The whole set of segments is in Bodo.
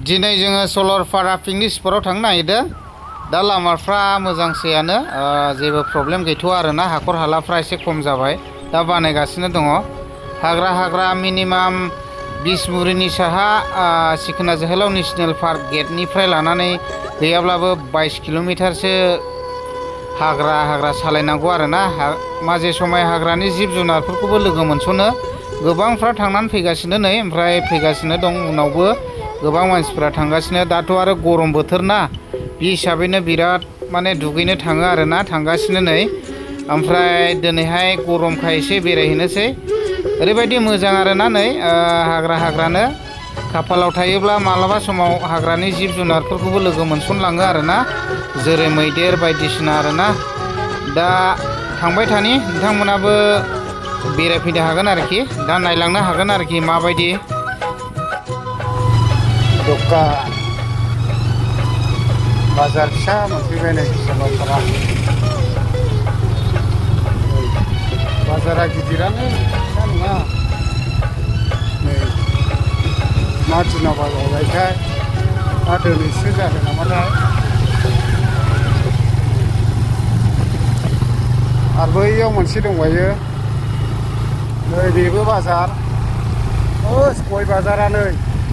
दिनै जोङो सलरपारा पिकनिक स्पटआव थांनो नागिरदों। दा लामाफ्रा मोजांसैयानो, जेबो प्रब्लेम गैथ'आ आरोना। हाखर हालाफ्रा एसे खम जाबाय, दा बानायगासिनो दङ। हाग्रा मिनिमाम बिसमुरिनि साहा सिखोना जोहोलाव नेसनेल पार्क गेटनिफ्राय लानानै गैयाब्लाबो 22 किल'मिटारसो हाग्रा सालायनांगौ आरोना। माजे समाय हाग्रानि जिब जुनारफोरखौबो लोगो मोनस'नो। गोबांफ्रा थांनानै फैगासिनो नै, ओमफ्राय फैगासिनो दं उनावबो गोबां मानसिफ्रा थांगासिनो। दाथ' आरो गरम बोथोर ना, बे हिसाबैनो बिराद माने दुगैनो थाङो आरोना, थांगासिनो नै। ओमफ्राय दिनैहाय गरमखाय एसे बेरायहैनोसै। ओरैबायदि मोजां आरोना नै, हाग्रानो खाफालाव थायोब्ला मालाबा समाव हाग्रानि जिब जुनारफोरखौबो लोगो मोनसनलाङो आरोना, जेरै मैदेर बायदिसिना आरोना। दा थांबाय थानि, नोंथांमोनाबो बेरायफैनो हागोन आरोखि, दा नायलांनो हागोन आरोखि माबायदि। दखान बाजार फिसा मोनफैबाय नै सलरपारा। बाजारा गिदिरानो, फिसा नङा। नै मा दिनाव बाजार जायोथाय, दा दिनैसो जादों नामाथाय। आरो बैयाव मोनसे दंबायो, नै बेबो बाजार। गय बाजारा नै,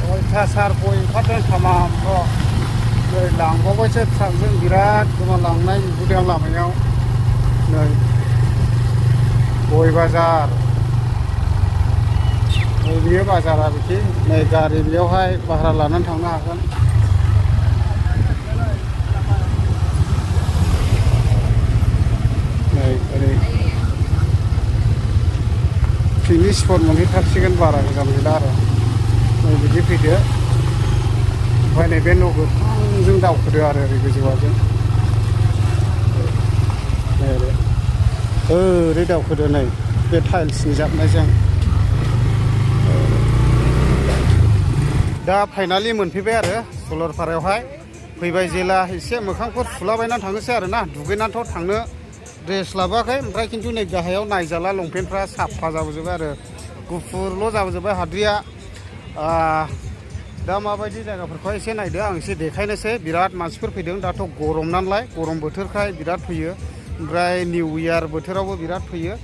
अयथासार गय ओंखारदों थामामथ'। नै लांबावबायसो ट्राकजों, बिराद गोमालांनाय नुबोदों आं लामायाव। नै गय बाजार, नै बेयो बाजारा बिदि। नै गारि बेयावहाय भारा लानानै थांनो हागोन। नै ओरै पिकनिक स्पट मोनहैथारसिगोन, बारा गोजान गैला आरो। नै बिदि फैदो, ओमफ्राय नैबे न' गोथांजों दावखोदो आरो ओरै गोजौआजों। ओरै दावखोदो नै बे टाइल्सनि जाबनायजों। दा फाइनालि मोनफैबाय आरो सलरपारायावहाय। फैबाय जेला एसे मोखांफोर सुलाबायनानै थांनोसै आरोना। दुगैनानैथ' थांनो ड्रेस लाबोआखै, ओमफ्राय खिन्थु नै गाहायाव नायजाला, लंपेन्टफ्रा साफा जाबोजोब्बाय आरो गुफुरल' जाबोजोब्बाय हाद्रिया। दा माबायदि जायगाफोरखौहाय एसे नायदो, आं एसे देखायनोसै। बिराद मानसिफोर फैदों, दाथ' गरम नालाय, गरम बोथोरखाय बिराद फैयो। ओमफ्राय निउ इयार बोथोरावबो बिराद फैयो।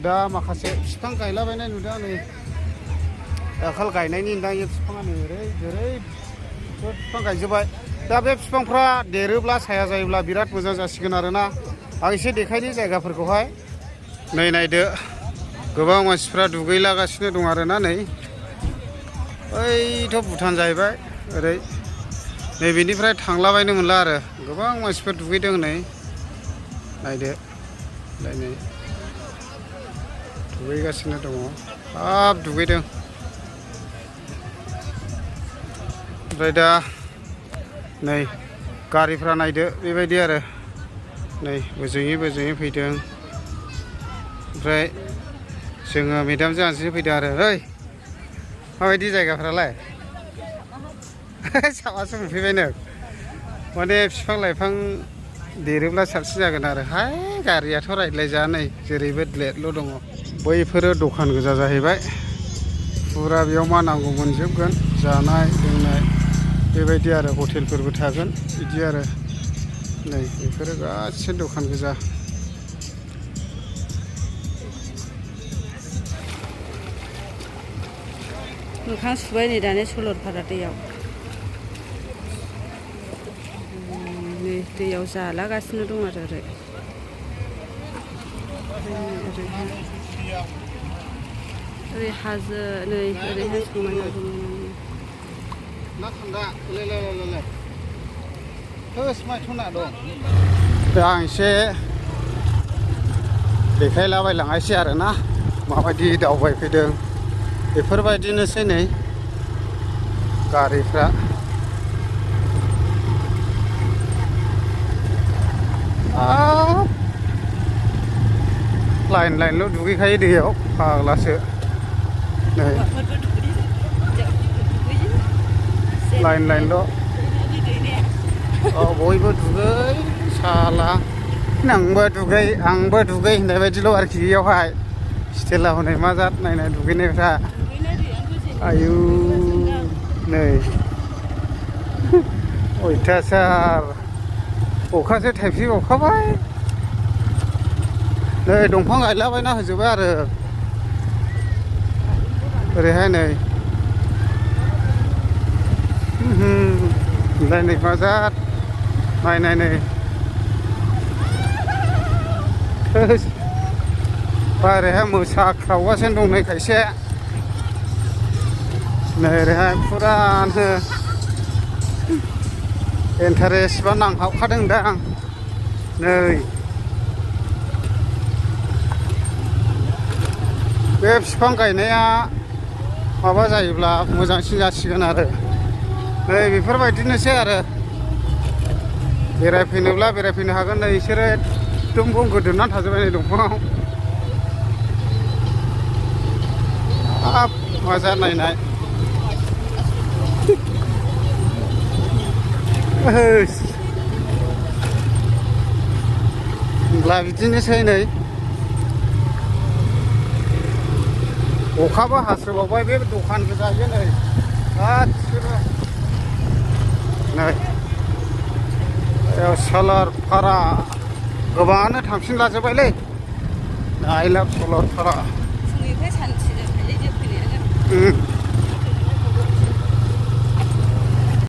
दा माखासे बिफां गायलाबायनाय नुदों नै, दाखाल गायनायनि दां बिफाङा नै ओरै बिफां गायजोब्बाय। दा बे बिफांफ्रा देरोब्ला, साया जायोब्ला बिराद मोजां जासिगोन आरोना। आं एसे देखायनि जायगाफोरखौहाय। नै नायदो, गोबां मानसिफ्रा दुगैलागासिनो दं आरोना। नै ओइथ' भुटान जाहैबाय ओरै। नै बेनिफ्राय थांलाबायनो मोनला आरो, गोबां मानसिफोर दुगैदों नै। नायदो नै दुगैगासिनो दङ, हाब दुगैदों। ओमफ्राय दा नै गारिफ्रा नायदो बेबायदि आरो। नै बोजोङै फैदों। ओमफ्राय जोङो मेदामजों आंजोंसो फैदों आरो। ओइ माबायदि जायगाफ्रालाय? साबासो मोनफैबाय नों। माने बिफां लाइफां देरोब्ला साबसिन जागोन आरो। हाय गारियाथ' रायज्लायजाया, नै जेरैबो लेटल' दङ। बैफोरो दखान गोजा जाहैबाय। फुरा बेयाव मा नांगौ मोनजोबगोन, जानाय लोंनाय बेबायदि आरो। हटेलफोरबो थागोन बिदि आरो। नै बेफोरो गासिबो दखान गोजा। मोखां सुबाय नै दानि सलरपारा दैयाव। नै दैयाव जालागासिनो दं आरो ओरै। ओरै हाजो, नै ओरैहाय समायना आं एसे देखायलाबायलांनायसै आरोना, माबायदि दावबायफैदों। बेफोरबायदिनोसै नै गारिफ्रा। लाइन दुगैखायो दैयाव, फाग्लासो। नै लाइनल'। बयबो दुगै साला, नोंबो दुगै आंबो दुगै होननाय बायदिल' आरोखि बेयावहाय। स्टेलाव हनै मा जाद नायनाय दुगैनायफ्रा। आयु नै अयथासार अखासो थाइफ्रि अखाबाय नै दंफां गायलाबायना होजोब्बाय आरो ओरैहाय नै लायनै बाजार नायनाय नै ओरैहाय मोसाख्रावगासिनो दं नै खायसे नै ओरैहाय फुरानो इन्टारेस्ट बा नांहाबखादों दां नै बे बिफां गायनाया माबा जायोब्ला मोजांसिन जासिगोन आरो नै बेफोरबायदिनोसै आरो बेरायफैनोब्ला बेरायफैनो हागोन नै बिसोरो एकदम गोदोनानै थाजोब्बाय नै दंफाङाव हाब मजा नायनाय होनब्ला बिदिनोसै नै अखाबो हास्रोबावबाय बे दखान गोजाजों नै गासिबो नै सलारपारा गोबाङानो थांफिनलाजोब्बायलै I love सलारपारा फुंनिफ्राय सानसे फैनायानो